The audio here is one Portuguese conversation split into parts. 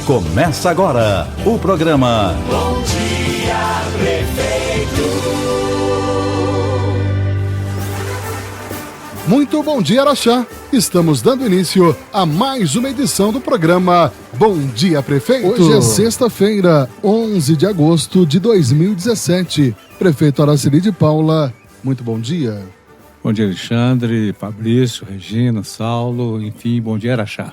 Começa agora o programa Bom Dia Prefeito. Muito bom dia, Araxá. Estamos dando início a mais uma edição do programa Bom Dia Prefeito. Hoje é sexta-feira, 11 de agosto de 2017. Prefeito Araceli de Paula, muito bom dia. Bom dia, Alexandre, Fabrício, Regina, Saulo, enfim, bom dia, Araxá.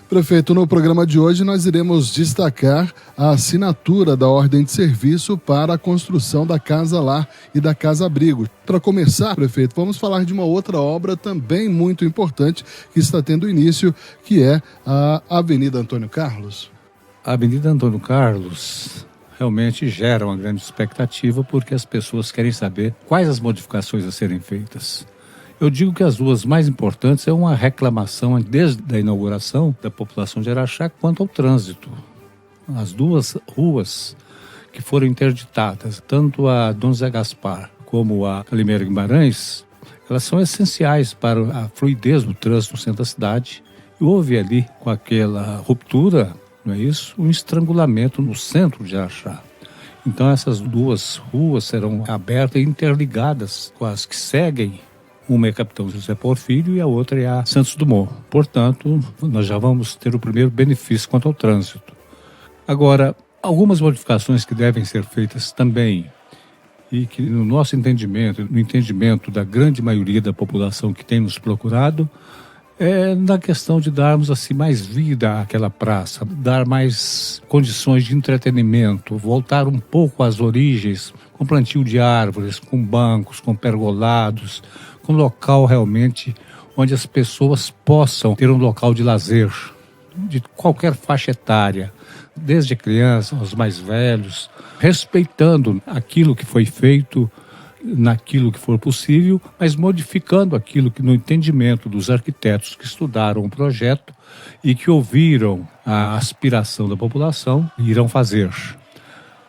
Prefeito, no programa de hoje nós iremos destacar a assinatura da ordem de serviço para a construção da Casa Lar e da Casa Abrigo. Para começar, prefeito, vamos falar de uma outra obra também muito importante que está tendo início, que é a Avenida Antônio Carlos. A Avenida Antônio Carlos realmente gera uma grande expectativa porque as pessoas querem saber quais as modificações a serem feitas. Eu digo que as duas mais importantes é uma reclamação desde a inauguração da população de Araxá quanto ao trânsito. As duas ruas que foram interditadas, tanto a Dom Zé Gaspar como a Calimeira Guimarães, elas são essenciais para a fluidez do trânsito no centro da cidade. E houve ali, com aquela ruptura, não é isso? Um estrangulamento no centro de Araxá. Então essas duas ruas serão abertas e interligadas com as que seguem. Uma é Capitão José Porfírio e a outra é a Santos Dumont. Portanto, nós já vamos ter o primeiro benefício quanto ao trânsito. Agora, algumas modificações que devem ser feitas também, e que no nosso entendimento, no entendimento da grande maioria da população que tem nos procurado, é na questão de darmos assim mais vida àquela praça, dar mais condições de entretenimento, voltar um pouco às origens, com plantio de árvores, com bancos, com pergolados, com local realmente onde as pessoas possam ter um local de lazer, de qualquer faixa etária, desde a criança aos mais velhos, respeitando aquilo que foi feito, naquilo que for possível, mas modificando aquilo que no entendimento dos arquitetos que estudaram o projeto e que ouviram a aspiração da população, irão fazer.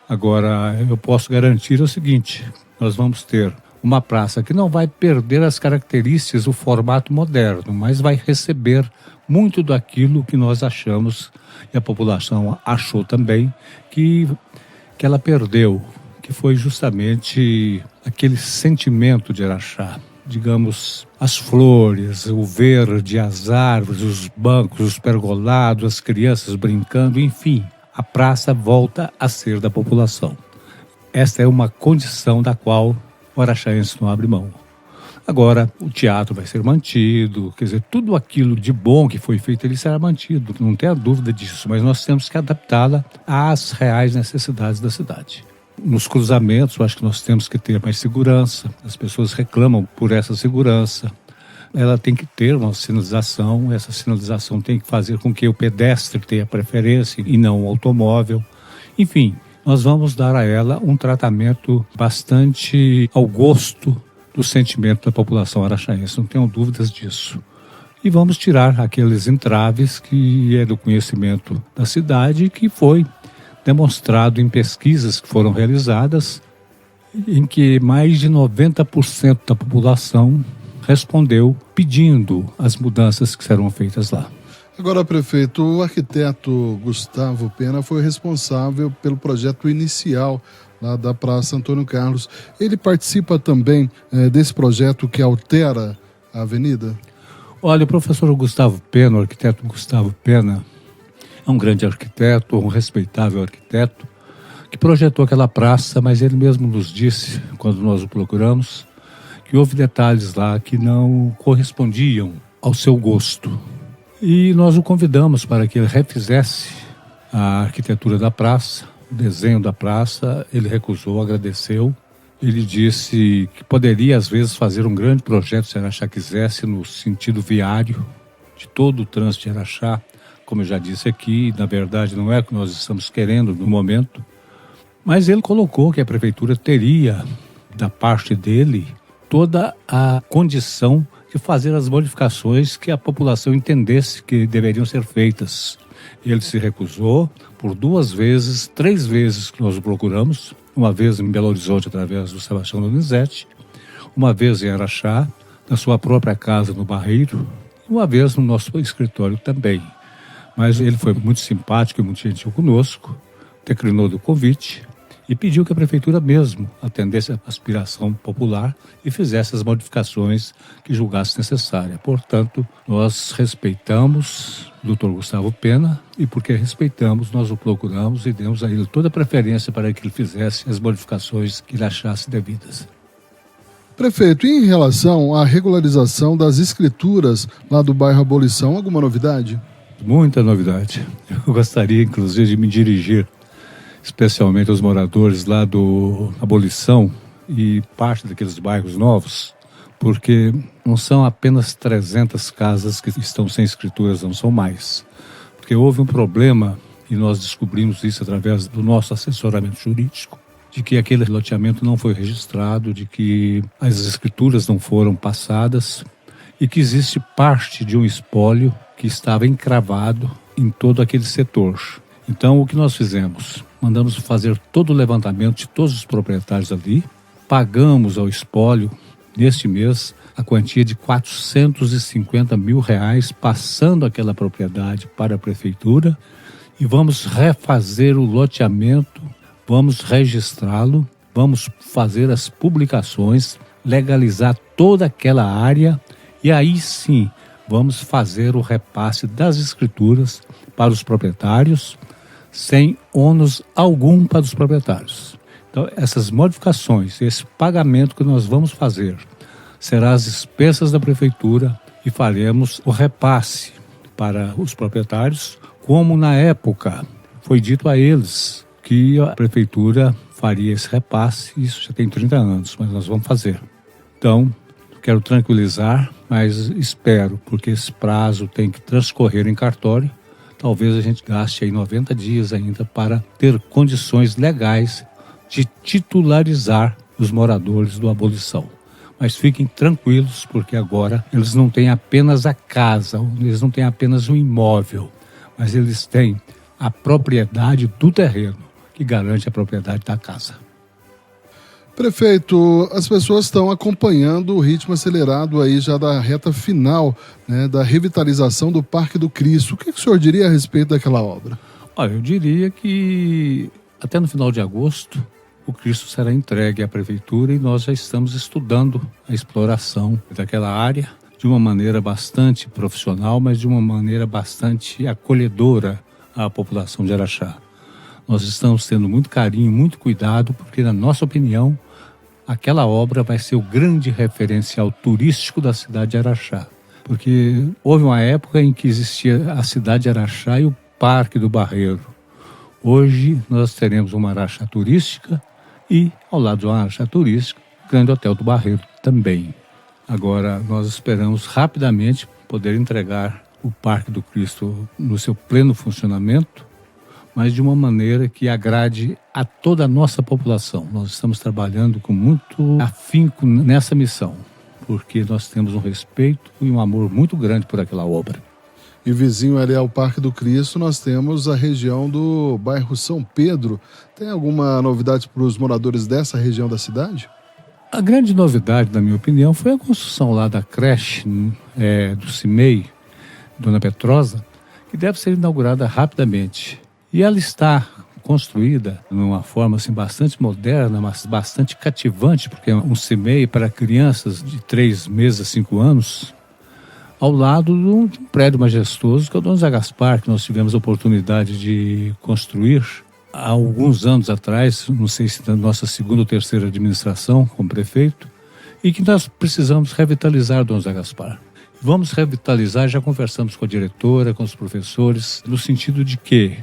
Agora, eu posso garantir o seguinte, nós vamos ter uma praça que não vai perder as características do formato moderno, mas vai receber muito daquilo que nós achamos, e a população achou também, que ela perdeu, que foi justamente aquele sentimento de Araxá. Digamos, as flores, o verde, as árvores, os bancos, os pergolados, as crianças brincando, enfim, a praça volta a ser da população. Esta é uma condição da qual o araxaense não abre mão. Agora, o teatro vai ser mantido, quer dizer, tudo aquilo de bom que foi feito ali será mantido, não tenha dúvida disso, mas nós temos que adaptá-la às reais necessidades da cidade. Nos cruzamentos, eu acho que nós temos que ter mais segurança, as pessoas reclamam por essa segurança. Ela tem que ter uma sinalização, essa sinalização tem que fazer com que o pedestre tenha preferência e não o automóvel. Enfim, nós vamos dar a ela um tratamento bastante ao gosto do sentimento da população araxaense, não tenham dúvidas disso. E vamos tirar aqueles entraves que é do conhecimento da cidade, que foi demonstrado em pesquisas que foram realizadas, em que mais de 90% da população respondeu pedindo as mudanças que serão feitas lá. Agora, prefeito, o arquiteto Gustavo Pena foi responsável pelo projeto inicial lá da Praça Antônio Carlos. Ele participa também desse projeto que altera a avenida? Olha, o professor Gustavo Pena, o arquiteto Gustavo Pena, é um grande arquiteto, um respeitável arquiteto, que projetou aquela praça, mas ele mesmo nos disse, quando nós o procuramos, que houve detalhes lá que não correspondiam ao seu gosto. E nós o convidamos para que ele refizesse a arquitetura da praça, o desenho da praça. Ele recusou, agradeceu. Ele disse que poderia, às vezes, fazer um grande projeto, se Araxá quisesse, no sentido viário, de todo o trânsito de Araxá. Como eu já disse aqui, na verdade não é o que nós estamos querendo no momento. Mas ele colocou que a prefeitura teria, da parte dele, toda a condição de fazer as modificações que a população entendesse que deveriam ser feitas. Ele se recusou por 2 vezes, 3 vezes que nós o procuramos, uma vez em Belo Horizonte através do Sebastião Donizete, uma vez em Araxá, na sua própria casa no Barreiro, e uma vez no nosso escritório também. Mas ele foi muito simpático e muito gentil conosco, declinou do convite e pediu que a prefeitura mesmo atendesse a aspiração popular e fizesse as modificações que julgasse necessária. Portanto, nós respeitamos o Dr. Gustavo Pena e porque respeitamos, nós o procuramos e demos a ele toda a preferência para que ele fizesse as modificações que ele achasse devidas. Prefeito, e em relação à regularização das escrituras lá do bairro Abolição, alguma novidade? Muita novidade. Eu gostaria, inclusive, de me dirigir especialmente aos moradores lá do Abolição e parte daqueles bairros novos, porque não são apenas 300 casas que estão sem escrituras, não são mais. Porque houve um problema, e nós descobrimos isso através do nosso assessoramento jurídico, de que aquele loteamento não foi registrado, de que as escrituras não foram passadas e que existe parte de um espólio que estava encravado em todo aquele setor. Então, o que nós fizemos? Mandamos fazer todo o levantamento de todos os proprietários ali, pagamos ao espólio, neste mês, a quantia de R$450 mil, passando aquela propriedade para a prefeitura, e vamos refazer o loteamento, vamos registrá-lo, vamos fazer as publicações, legalizar toda aquela área, e aí sim vamos fazer o repasse das escrituras para os proprietários, sem ônus algum para os proprietários. Então, essas modificações, esse pagamento que nós vamos fazer, será às expensas da prefeitura e faremos o repasse para os proprietários, como na época foi dito a eles que a prefeitura faria esse repasse, isso já tem 30 anos, mas nós vamos fazer. Então, quero tranquilizar, mas espero, porque esse prazo tem que transcorrer em cartório. Talvez a gente gaste aí 90 dias ainda para ter condições legais de titularizar os moradores do Abolição. Mas fiquem tranquilos, porque agora eles não têm apenas a casa, eles não têm apenas um imóvel, mas eles têm a propriedade do terreno, que garante a propriedade da casa. Prefeito, as pessoas estão acompanhando o ritmo acelerado aí já da reta final, né, da revitalização do Parque do Cristo. O que o senhor diria a respeito daquela obra? Olha, eu diria que até no final de agosto o Cristo será entregue à prefeitura e nós já estamos estudando a exploração daquela área de uma maneira bastante profissional, mas de uma maneira bastante acolhedora à população de Araxá. Nós estamos tendo muito carinho, muito cuidado, porque, na nossa opinião, aquela obra vai ser o grande referencial turístico da cidade de Araxá. Porque houve uma época em que existia a cidade de Araxá e o Parque do Barreiro. Hoje nós teremos uma Araxá turística e, ao lado de uma Araxá turística, o Grande Hotel do Barreiro também. Agora, nós esperamos rapidamente poder entregar o Parque do Cristo no seu pleno funcionamento, mas de uma maneira que agrade a toda a nossa população. Nós estamos trabalhando com muito afinco nessa missão, porque nós temos um respeito e um amor muito grande por aquela obra. E vizinho ali ao Parque do Cristo, nós temos a região do bairro São Pedro. Tem alguma novidade para os moradores dessa região da cidade? A grande novidade, na minha opinião, foi a construção lá da creche do CIMEI, Dona Petrosa, que deve ser inaugurada rapidamente. E ela está construída de uma forma assim, bastante moderna, mas bastante cativante, porque é um CIMEI para crianças de 3 meses a 5 anos, ao lado de um prédio majestoso que é o Dom Zé Gaspar, que nós tivemos a oportunidade de construir há alguns anos atrás, não sei se na nossa segunda ou terceira administração como prefeito, e que nós precisamos revitalizar o Dom Zé Gaspar. Vamos revitalizar, já conversamos com a diretora, com os professores, no sentido de que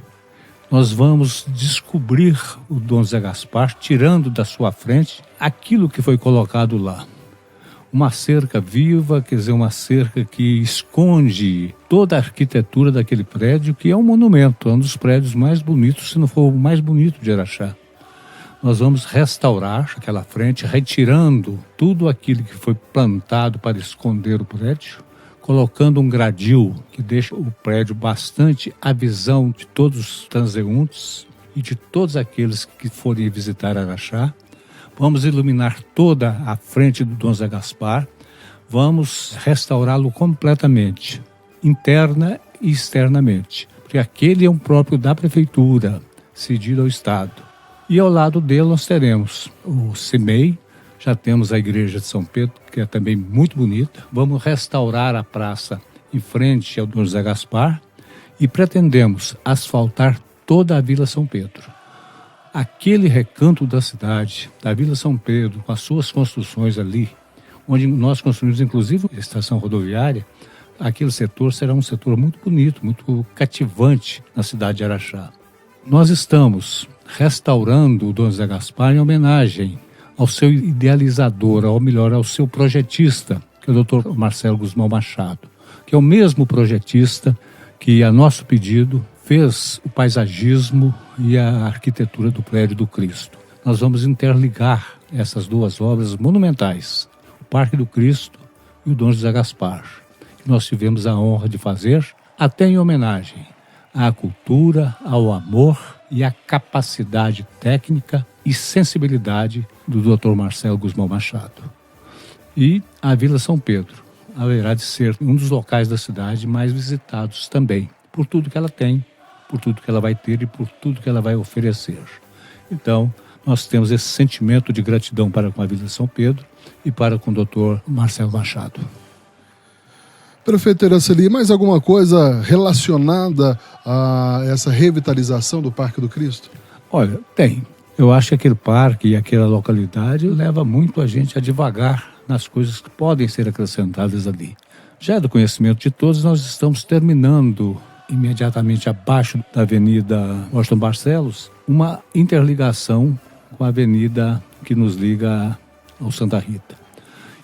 nós vamos descobrir o Dom Zé Gaspar, tirando da sua frente aquilo que foi colocado lá. Uma cerca viva, quer dizer, uma cerca que esconde toda a arquitetura daquele prédio, que é um monumento, é um dos prédios mais bonitos, se não for o mais bonito de Araxá. Nós vamos restaurar aquela frente, retirando tudo aquilo que foi plantado para esconder o prédio, colocando um gradil que deixa o prédio bastante à visão de todos os transeuntes e de todos aqueles que forem visitar Araxá. Vamos iluminar toda a frente do Dom Zé Gaspar, vamos restaurá-lo completamente, interna e externamente. porque aquele é um próprio da prefeitura, cedido ao Estado. E ao lado dele nós teremos o CIMEI, já temos a igreja de São Pedro, que é também muito bonita. Vamos restaurar a praça em frente ao Dom José Gaspar e pretendemos asfaltar toda a Vila São Pedro. Aquele recanto da cidade, da Vila São Pedro, com as suas construções ali, onde nós construímos inclusive a estação rodoviária, aquele setor será um setor muito bonito, muito cativante na cidade de Araxá. Nós estamos restaurando o Dom José Gaspar em homenagem ao seu idealizador, ou melhor, ao seu projetista, que é o Dr. Marcelo Guzmão Machado, que é o mesmo projetista que, a nosso pedido, fez o paisagismo e a arquitetura do prédio do Cristo. Nós vamos interligar essas duas obras monumentais, o Parque do Cristo e o Dom José Gaspar, que nós tivemos a honra de fazer, até em homenagem à cultura, ao amor e à capacidade técnica e sensibilidade do Dr. Marcelo Guzmão Machado. E a Vila São Pedro haverá de ser um dos locais da cidade mais visitados também, por tudo que ela tem, por tudo que ela vai ter e por tudo que ela vai oferecer. Então, nós temos esse sentimento de gratidão para com a Vila São Pedro e para com o Dr. Marcelo Machado. Prefeito Iraceli, mais alguma coisa relacionada a essa revitalização do Parque do Cristo? Olha, tem. Eu acho que aquele parque e aquela localidade leva muito a gente a devagar nas coisas que podem ser acrescentadas ali. Já é do conhecimento de todos, nós estamos terminando imediatamente abaixo da Avenida Washington Barcelos uma interligação com a avenida que nos liga ao Santa Rita.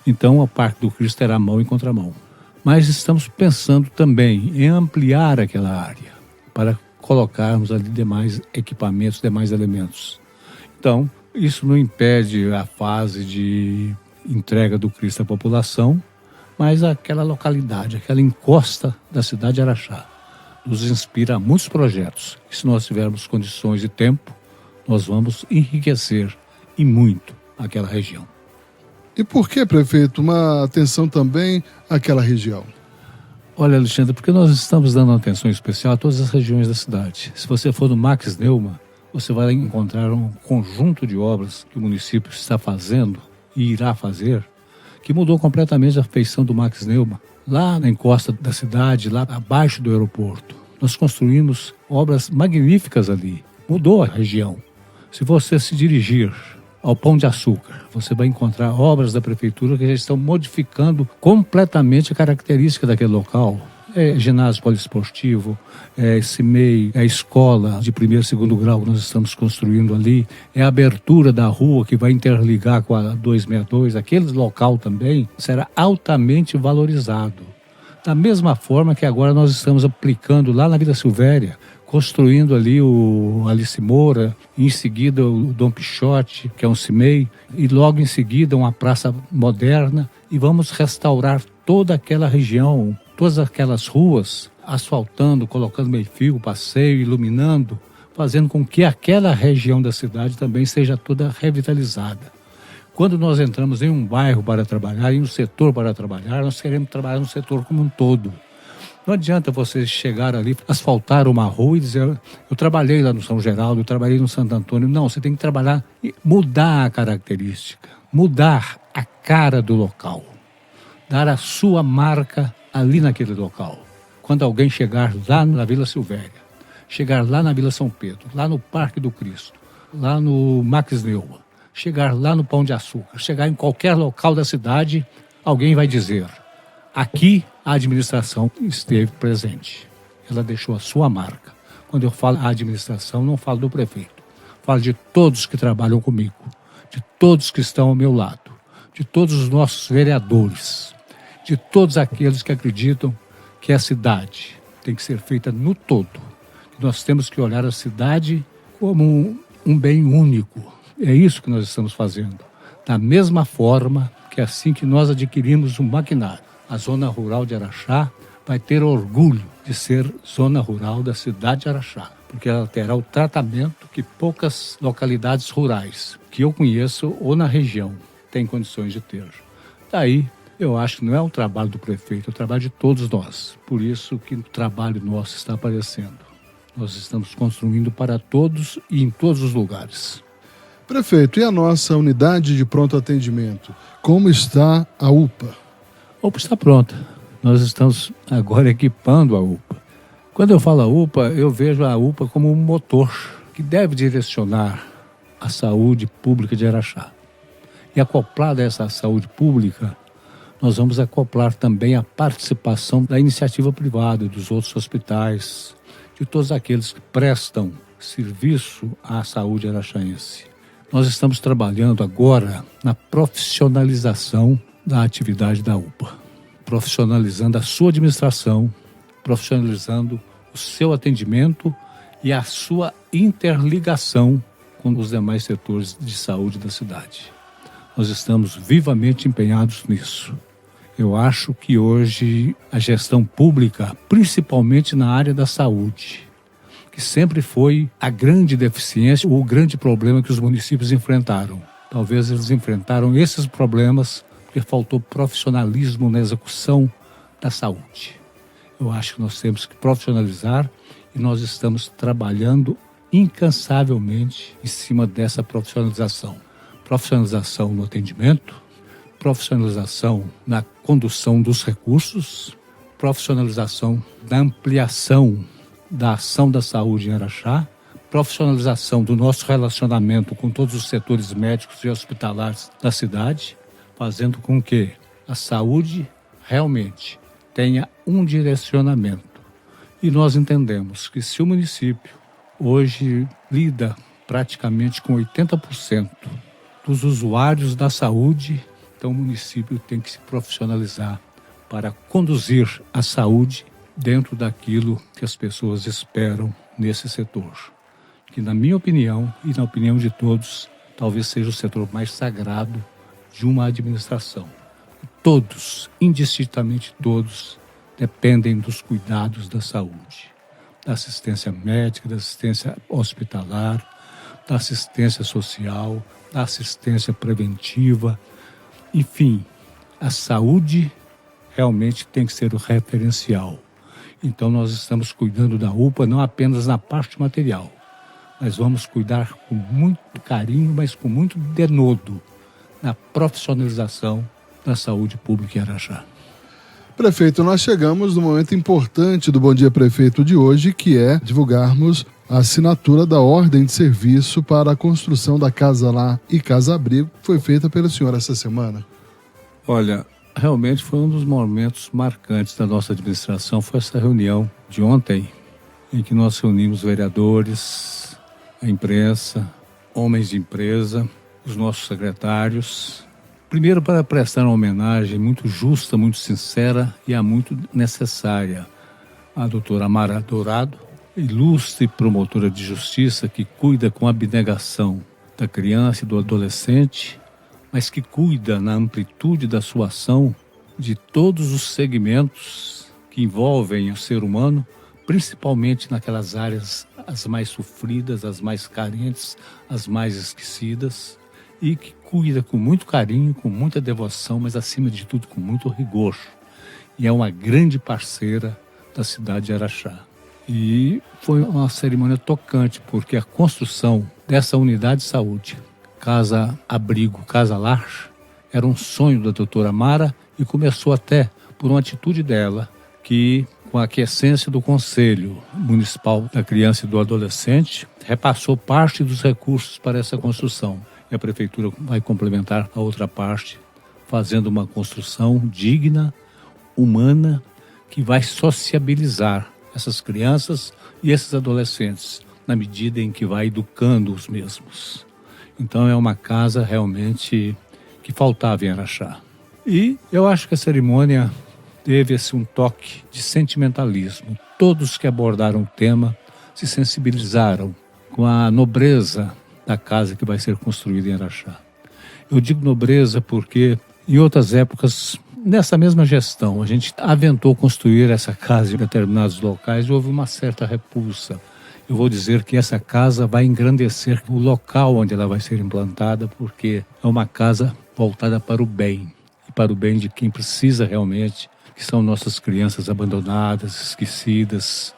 Então, o Parque do Cristo terá mão e contramão. Mas estamos pensando também em ampliar aquela área para colocarmos ali demais equipamentos, demais elementos. Então, isso não impede a fase de entrega do Cristo à população, mas aquela localidade, aquela encosta da cidade de Araxá nos inspira a muitos projetos. E se nós tivermos condições e tempo, nós vamos enriquecer e muito aquela região. E por que, prefeito, uma atenção também àquela região? Olha, Alexandre, porque nós estamos dando uma atenção especial a todas as regiões da cidade. Se você for no Max Neumann, você vai encontrar um conjunto de obras que o município está fazendo e irá fazer, que mudou completamente a feição do Max Neumann. Lá na encosta da cidade, lá abaixo do aeroporto, nós construímos obras magníficas ali. Mudou a região. Se você se dirigir ao Pão de Açúcar, você vai encontrar obras da prefeitura que já estão modificando completamente a característica daquele local. É ginásio poliesportivo, é CIMEI, é escola de primeiro e segundo grau que nós estamos construindo ali, é a abertura da rua que vai interligar com a 262, aquele local também será altamente valorizado. Da mesma forma que agora nós estamos aplicando lá na Vila Silvéria, construindo ali o Alice Moura, em seguida o Dom Pichote, que é um CIMEI, e logo em seguida uma praça moderna, e vamos restaurar toda aquela região, todas aquelas ruas, asfaltando, colocando meio-fio, passeio, iluminando, fazendo com que aquela região da cidade também seja toda revitalizada. Quando nós entramos em um bairro para trabalhar, em um setor para trabalhar, nós queremos trabalhar no setor como um todo. Não adianta você chegar ali, asfaltar uma rua e dizer, eu trabalhei lá no São Geraldo, eu trabalhei no Santo Antônio. Não, você tem que trabalhar e mudar a característica, mudar a cara do local, dar a sua marca ali naquele local. Quando alguém chegar lá na Vila Silvéria, chegar lá na Vila São Pedro, lá no Parque do Cristo, lá no Max Neumann, chegar lá no Pão de Açúcar, chegar em qualquer local da cidade, alguém vai dizer, aqui a administração esteve presente. Ela deixou a sua marca. Quando eu falo a administração, não falo do prefeito. Falo de todos que trabalham comigo, de todos que estão ao meu lado, de todos os nossos vereadores, de todos aqueles que acreditam que a cidade tem que ser feita no todo. Nós temos que olhar a cidade como um bem único. É isso que nós estamos fazendo. Da mesma forma que assim que nós adquirimos um maquinário, a zona rural de Araxá vai ter orgulho de ser zona rural da cidade de Araxá, porque ela terá o tratamento que poucas localidades rurais que eu conheço ou na região têm condições de ter. Daí, eu acho que não é o trabalho do prefeito, é o trabalho de todos nós. Por isso que o trabalho nosso está aparecendo. Nós estamos construindo para todos e em todos os lugares. Prefeito, e a nossa unidade de pronto atendimento? Como está a UPA? A UPA está pronta. Nós estamos agora equipando a UPA. Quando eu falo a UPA, eu vejo a UPA como um motor que deve direcionar a saúde pública de Araxá. E acoplada a essa saúde pública, nós vamos acoplar também a participação da iniciativa privada, dos outros hospitais, de todos aqueles que prestam serviço à saúde araxaense. Nós estamos trabalhando agora na profissionalização da atividade da UPA, profissionalizando a sua administração, profissionalizando o seu atendimento e a sua interligação com os demais setores de saúde da cidade. Nós estamos vivamente empenhados nisso. Eu acho que hoje a gestão pública, principalmente na área da saúde, que sempre foi a grande deficiência, o grande problema que os municípios enfrentaram. Talvez eles enfrentaram esses problemas porque faltou profissionalismo na execução da saúde. Eu acho que nós temos que profissionalizar e nós estamos trabalhando incansavelmente em cima dessa profissionalização. Profissionalização no atendimento, profissionalização na condução dos recursos, profissionalização na ampliação da ação da saúde em Araxá, profissionalização do nosso relacionamento com todos os setores médicos e hospitalares da cidade, fazendo com que a saúde realmente tenha um direcionamento. E nós entendemos que se o município hoje lida praticamente com 80% dos usuários da saúde, então o município tem que se profissionalizar para conduzir a saúde dentro daquilo que as pessoas esperam nesse setor, que na minha opinião e na opinião de todos, talvez seja o setor mais sagrado de uma administração. Todos, indistintamente todos, dependem dos cuidados da saúde, da assistência médica, da assistência hospitalar, da assistência social, da assistência preventiva. Enfim, a saúde realmente tem que ser o referencial. Então nós estamos cuidando da UPA não apenas na parte material, mas vamos cuidar com muito carinho, mas com muito denodo na profissionalização da saúde pública em Araxá. Prefeito, nós chegamos no momento importante do Bom Dia Prefeito de hoje, que é divulgarmos a assinatura da ordem de serviço para a construção da Casa Lar e Casa Abrigo, que foi feita pelo senhor essa semana. Olha, realmente foi um dos momentos marcantes da nossa administração, foi essa reunião de ontem, em que nós reunimos vereadores, a imprensa, homens de empresa, os nossos secretários. Primeiro, para prestar uma homenagem muito justa, muito sincera e muito necessária à doutora Amara Dourado, ilustre promotora de justiça que cuida com abnegação da criança e do adolescente, mas que cuida na amplitude da sua ação de todos os segmentos que envolvem o ser humano, principalmente naquelas áreas as mais sofridas, as mais carentes, as mais esquecidas, e que cuida com muito carinho, com muita devoção, mas acima de tudo com muito rigor. E é uma grande parceira da cidade de Araxá. E foi uma cerimônia tocante, porque a construção dessa unidade de saúde, Casa Abrigo, Casa Lar, era um sonho da doutora Mara e começou até por uma atitude dela, que com a aquiescência do Conselho Municipal da Criança e do Adolescente, repassou parte dos recursos para essa construção. E a Prefeitura vai complementar a outra parte, fazendo uma construção digna, humana, que vai sociabilizar essas crianças e esses adolescentes, na medida em que vai educando os mesmos. Então é uma casa realmente que faltava em Araxá. E eu acho que a cerimônia teve um toque de sentimentalismo. Todos que abordaram o tema se sensibilizaram com a nobreza da casa que vai ser construída em Araxá. Eu digo nobreza porque em outras épocas, nessa mesma gestão, a gente aventou construir essa casa em determinados locais e houve uma certa repulsa. Eu vou dizer que essa casa vai engrandecer o local onde ela vai ser implantada, porque é uma casa voltada para o bem, e para o bem de quem precisa realmente, que são nossas crianças abandonadas, esquecidas,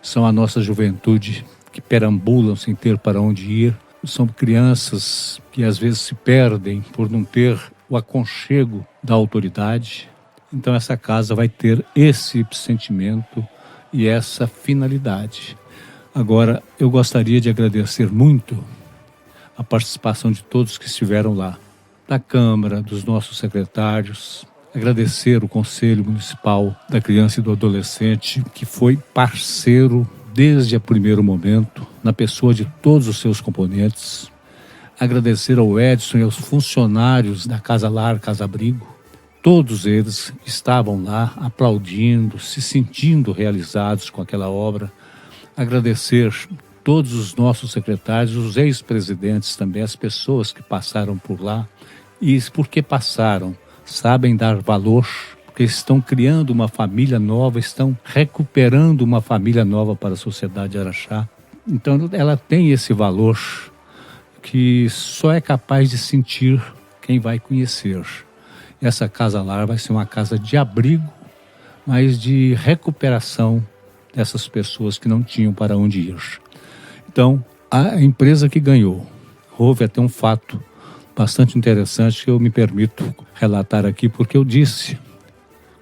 são a nossa juventude que perambulam sem ter para onde ir. São crianças que às vezes se perdem por não ter o aconchego da autoridade. Então essa casa vai ter esse sentimento e essa finalidade. Agora, eu gostaria de agradecer muito a participação de todos que estiveram lá, da Câmara, dos nossos secretários, agradecer o Conselho Municipal da Criança e do Adolescente, que foi parceiro desde o primeiro momento, na pessoa de todos os seus componentes, agradecer ao Edson e aos funcionários da Casa Lar, Casa Abrigo. Todos eles estavam lá aplaudindo, se sentindo realizados com aquela obra. Agradecer todos os nossos secretários, os ex-presidentes também, as pessoas que passaram por lá. E porque passaram, sabem dar valor, porque estão criando uma família nova, estão recuperando uma família nova para a sociedade de Araxá. Então ela tem esse valor que só é capaz de sentir quem vai conhecer. Essa Casa Lar vai ser uma casa de abrigo, mas de recuperação dessas pessoas que não tinham para onde ir. Então, a empresa que ganhou, houve até um fato bastante interessante que eu me permito relatar aqui, porque eu disse,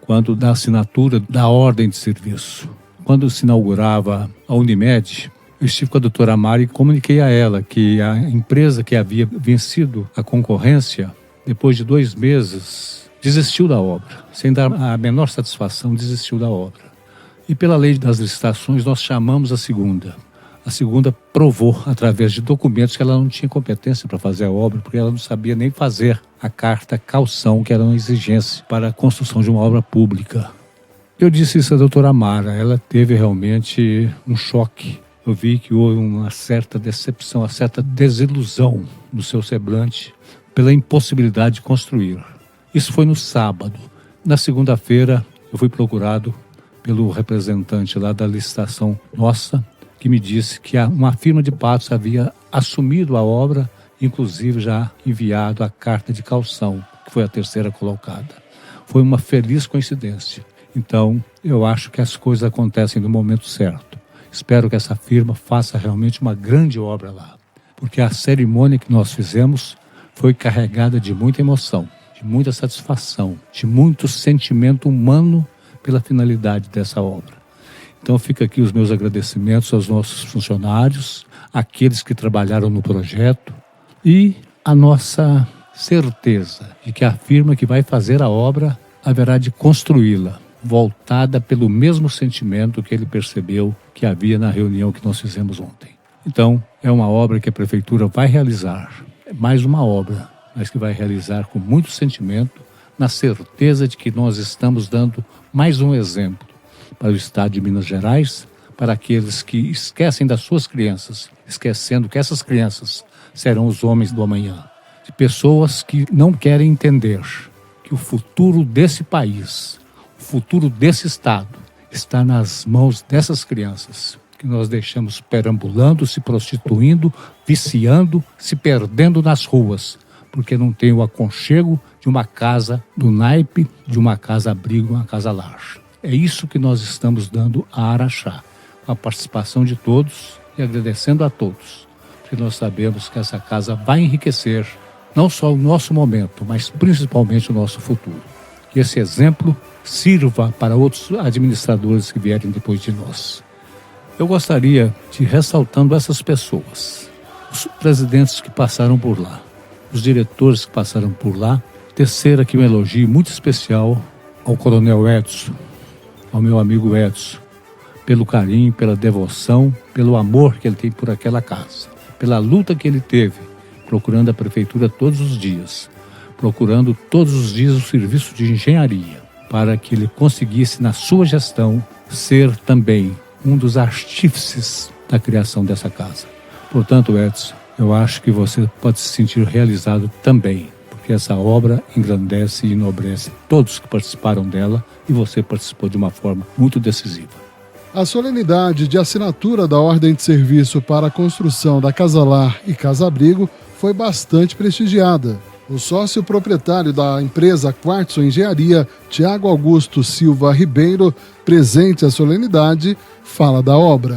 quando da assinatura da ordem de serviço, quando se inaugurava a Unimed, eu estive com a doutora Mari e comuniquei a ela que a empresa que havia vencido a concorrência, depois de 2 meses, desistiu da obra. Sem dar a menor satisfação, desistiu da obra. E pela lei das licitações, nós chamamos a segunda. A segunda provou, através de documentos, que ela não tinha competência para fazer a obra, porque ela não sabia nem fazer a carta caução, que era uma exigência para a construção de uma obra pública. Eu disse isso à doutora Mara, ela teve realmente um choque. Eu vi que houve uma certa decepção, uma certa desilusão no seu semblante, pela impossibilidade de construir. Isso foi no sábado. Na segunda-feira, eu fui procurado pelo representante lá da licitação nossa, que me disse que uma firma de Patos havia assumido a obra, inclusive já enviado a carta de caução, que foi a terceira colocada. Foi uma feliz coincidência. Então, eu acho que as coisas acontecem no momento certo. Espero que essa firma faça realmente uma grande obra lá, porque a cerimônia que nós fizemos foi carregada de muita emoção, de muita satisfação, de muito sentimento humano pela finalidade dessa obra. Então fica aqui os meus agradecimentos aos nossos funcionários, aqueles que trabalharam no projeto e a nossa certeza de que a firma que vai fazer a obra haverá de construí-la, voltada pelo mesmo sentimento que ele percebeu que havia na reunião que nós fizemos ontem. Então é uma obra que a Prefeitura vai realizar. É mais uma obra, mas que vai realizar com muito sentimento, na certeza de que nós estamos dando mais um exemplo para o Estado de Minas Gerais, para aqueles que esquecem das suas crianças, esquecendo que essas crianças serão os homens do amanhã. De pessoas que não querem entender que o futuro desse país, o futuro desse Estado, está nas mãos dessas crianças, que nós deixamos perambulando, se prostituindo, viciando, se perdendo nas ruas, porque não tem o aconchego de uma casa do naipe, de uma casa abrigo, uma casa lar. É isso que nós estamos dando a Araxá, com a participação de todos e agradecendo a todos, porque nós sabemos que essa casa vai enriquecer não só o nosso momento, mas principalmente o nosso futuro. Que esse exemplo sirva para outros administradores que vierem depois de nós. Eu gostaria de ressaltando essas pessoas, os presidentes que passaram por lá, os diretores que passaram por lá, tecer aqui um elogio muito especial ao Coronel Edson, ao meu amigo Edson, pelo carinho, pela devoção, pelo amor que ele tem por aquela casa, pela luta que ele teve, procurando a Prefeitura todos os dias, procurando todos os dias o serviço de engenharia, para que ele conseguisse, na sua gestão, ser também um dos artífices da criação dessa casa. Portanto, Edson, eu acho que você pode se sentir realizado também, porque essa obra engrandece e enobrece todos que participaram dela e você participou de uma forma muito decisiva. A solenidade de assinatura da ordem de serviço para a construção da Casa Lar e Casa Abrigo foi bastante prestigiada. O sócio proprietário da empresa Quartzo Engenharia, Tiago Augusto Silva Ribeiro, presente à solenidade, fala da obra.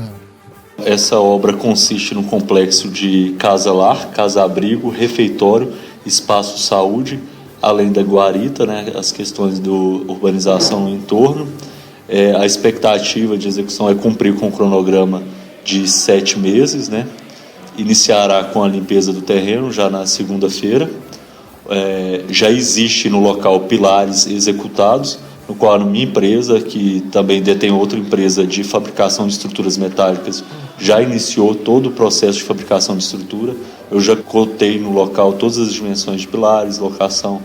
Essa obra consiste no complexo de casa-lar, casa-abrigo, refeitório, espaço saúde, além da guarita, as questões da urbanização no entorno. A expectativa de execução é cumprir com o cronograma de 7 meses, Iniciará com a limpeza do terreno já na segunda-feira. Já existe no local pilares executados, no qual a minha empresa, que também detém outra empresa de fabricação de estruturas metálicas, já iniciou todo o processo de fabricação de estrutura. Eu já cotei no local todas as dimensões de pilares, locação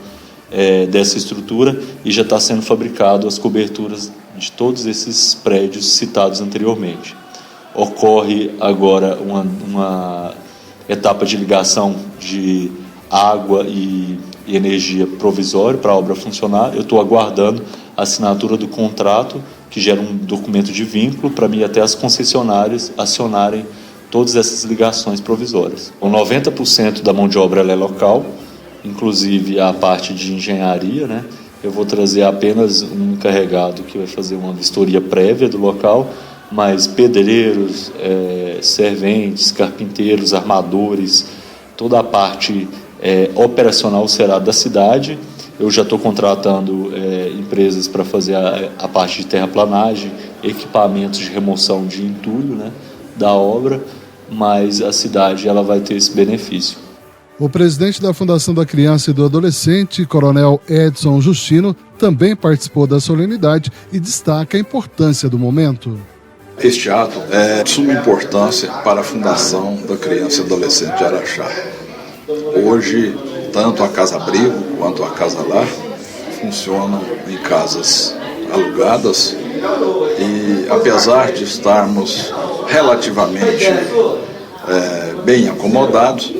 dessa estrutura, e já está sendo fabricado as coberturas de todos esses prédios citados anteriormente. Ocorre agora uma etapa de ligação de água e energia provisória para a obra funcionar. Eu estou aguardando a assinatura do contrato, que gera um documento de vínculo para mim até as concessionárias acionarem todas essas ligações provisórias. 90% da mão de obra ela é local, inclusive a parte de engenharia, Eu vou trazer apenas um encarregado que vai fazer uma vistoria prévia do local, mas pedreiros, serventes, carpinteiros, armadores, toda a parte operacional será da cidade. Eu já estou contratando empresas para fazer a parte de terraplanagem, equipamentos de remoção de entulho da obra, mas a cidade ela vai ter esse benefício. O presidente da Fundação da Criança e do Adolescente, Coronel Edson Justino, também participou da solenidade e destaca a importância do momento. Este ato é de suma importância para a Fundação da Criança e Adolescente de Araxá. Hoje, tanto a Casa Abrigo quanto a Casa Lar funcionam em casas alugadas e, apesar de estarmos relativamente bem acomodados,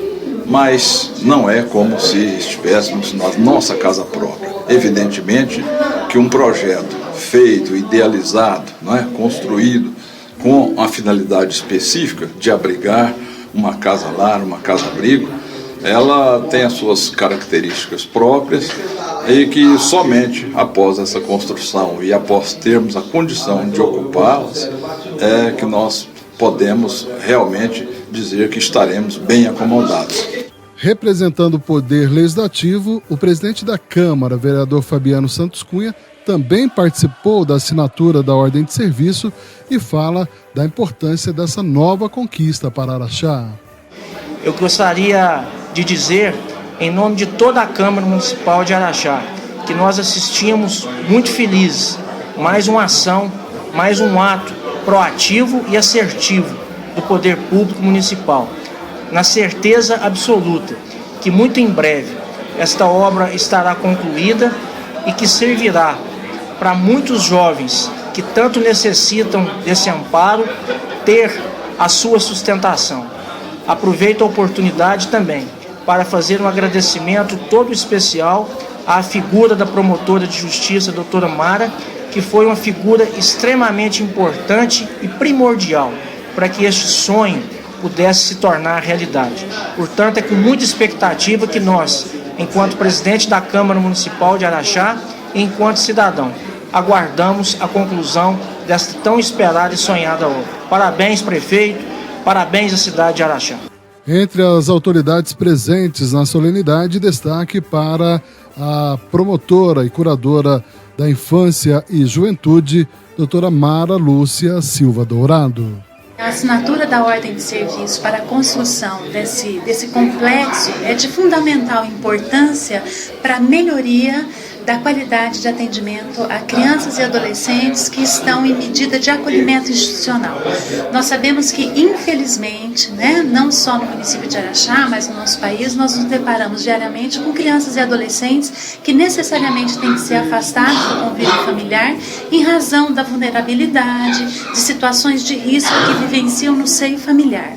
mas não é como se estivéssemos na nossa casa própria. Evidentemente que um projeto feito, idealizado, construído com a finalidade específica de abrigar uma casa-lar, uma casa-abrigo, ela tem as suas características próprias e que somente após essa construção e após termos a condição de ocupá-las é que nós podemos realmente dizer que estaremos bem acomodados. Representando o Poder Legislativo, o presidente da Câmara, vereador Fabiano Santos Cunha, também participou da assinatura da ordem de serviço e fala da importância dessa nova conquista para Araxá. Eu gostaria de dizer, em nome de toda a Câmara Municipal de Araxá, que nós assistimos muito felizes mais uma ação, mais um ato proativo e assertivo do Poder Público Municipal, na certeza absoluta que muito em breve esta obra estará concluída e que servirá para muitos jovens que tanto necessitam desse amparo ter a sua sustentação. Aproveito a oportunidade também para fazer um agradecimento todo especial à figura da promotora de justiça, doutora Mara, que foi uma figura extremamente importante e primordial para que este sonho pudesse se tornar realidade. Portanto, é com muita expectativa que nós, enquanto presidente da Câmara Municipal de Araxá e enquanto cidadão, aguardamos a conclusão desta tão esperada e sonhada obra. Parabéns, prefeito, parabéns à cidade de Araxá. Entre as autoridades presentes na solenidade, destaque para a promotora e curadora da Infância e Juventude, doutora Mara Lúcia Silva Dourado. A assinatura da ordem de serviço para a construção desse complexo é de fundamental importância para a melhoria da qualidade de atendimento a crianças e adolescentes que estão em medida de acolhimento institucional. Nós sabemos que, infelizmente, não só no município de Araxá, mas no nosso país, nós nos deparamos diariamente com crianças e adolescentes que necessariamente têm que ser afastados do convívio familiar em razão da vulnerabilidade, de situações de risco que vivenciam no seio familiar.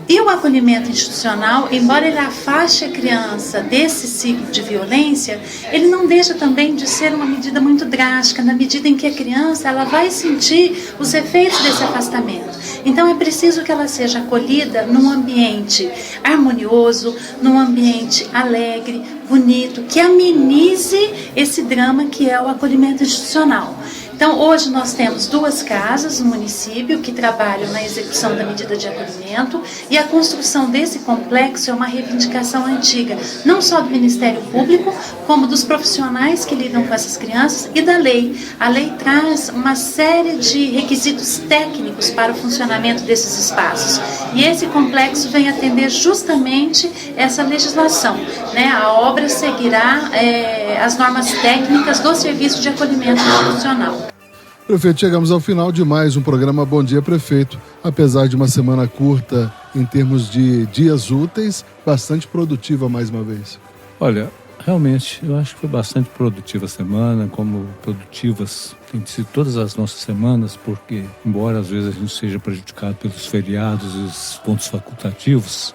E o acolhimento institucional, embora ele afaste a criança desse ciclo de violência, ele não deixa também de ser uma medida muito drástica, na medida em que a criança ela vai sentir os efeitos desse afastamento. Então é preciso que ela seja acolhida num ambiente harmonioso, num ambiente alegre, bonito, que amenize esse drama que é o acolhimento institucional. Então, hoje nós temos 2 casas no município que trabalham na execução da medida de acolhimento, e a construção desse complexo é uma reivindicação antiga, não só do Ministério Público, como dos profissionais que lidam com essas crianças e da lei. A lei traz uma série de requisitos técnicos para o funcionamento desses espaços, e esse complexo vem atender justamente essa legislação, né? A obra seguirá as normas técnicas do Serviço de Acolhimento Institucional. Prefeito, chegamos ao final de mais um programa Bom Dia Prefeito. Apesar de uma semana curta em termos de dias úteis, bastante produtiva mais uma vez. Olha, realmente, eu acho que foi bastante produtiva a semana, como produtivas têm sido todas as nossas semanas, porque, embora às vezes a gente seja prejudicado pelos feriados e os pontos facultativos,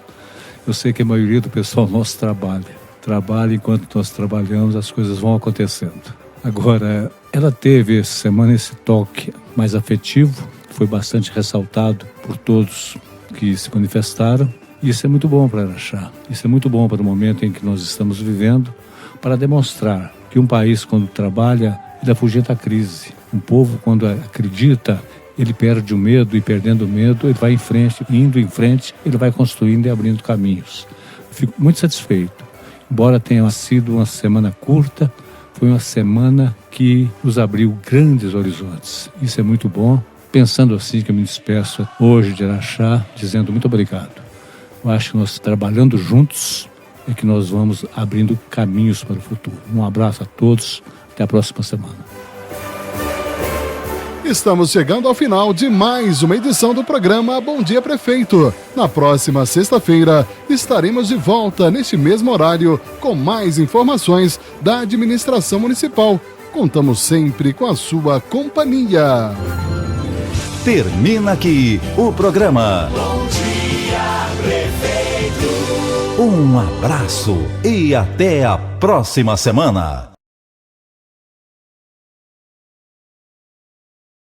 eu sei que a maioria do pessoal nosso trabalha enquanto nós trabalhamos, as coisas vão acontecendo. Agora, ela teve essa semana esse toque mais afetivo, foi bastante ressaltado por todos que se manifestaram. E isso é muito bom para Araxá, isso é muito bom para o momento em que nós estamos vivendo, para demonstrar que um país, quando trabalha, ele afugenta a crise. Um povo, quando acredita, ele perde o medo, e perdendo o medo, ele vai em frente, indo em frente, ele vai construindo e abrindo caminhos. Fico muito satisfeito. Embora tenha sido uma semana curta, foi uma semana que nos abriu grandes horizontes. Isso é muito bom. Pensando assim, que eu me despeço hoje de Araxá, dizendo muito obrigado. Eu acho que nós, trabalhando juntos, é que nós vamos abrindo caminhos para o futuro. Um abraço a todos. Até a próxima semana. Estamos chegando ao final de mais uma edição do programa Bom Dia Prefeito. Na próxima sexta-feira estaremos de volta neste mesmo horário com mais informações da administração municipal. Contamos sempre com a sua companhia. Termina aqui o programa Bom Dia Prefeito. Um abraço e até a próxima semana.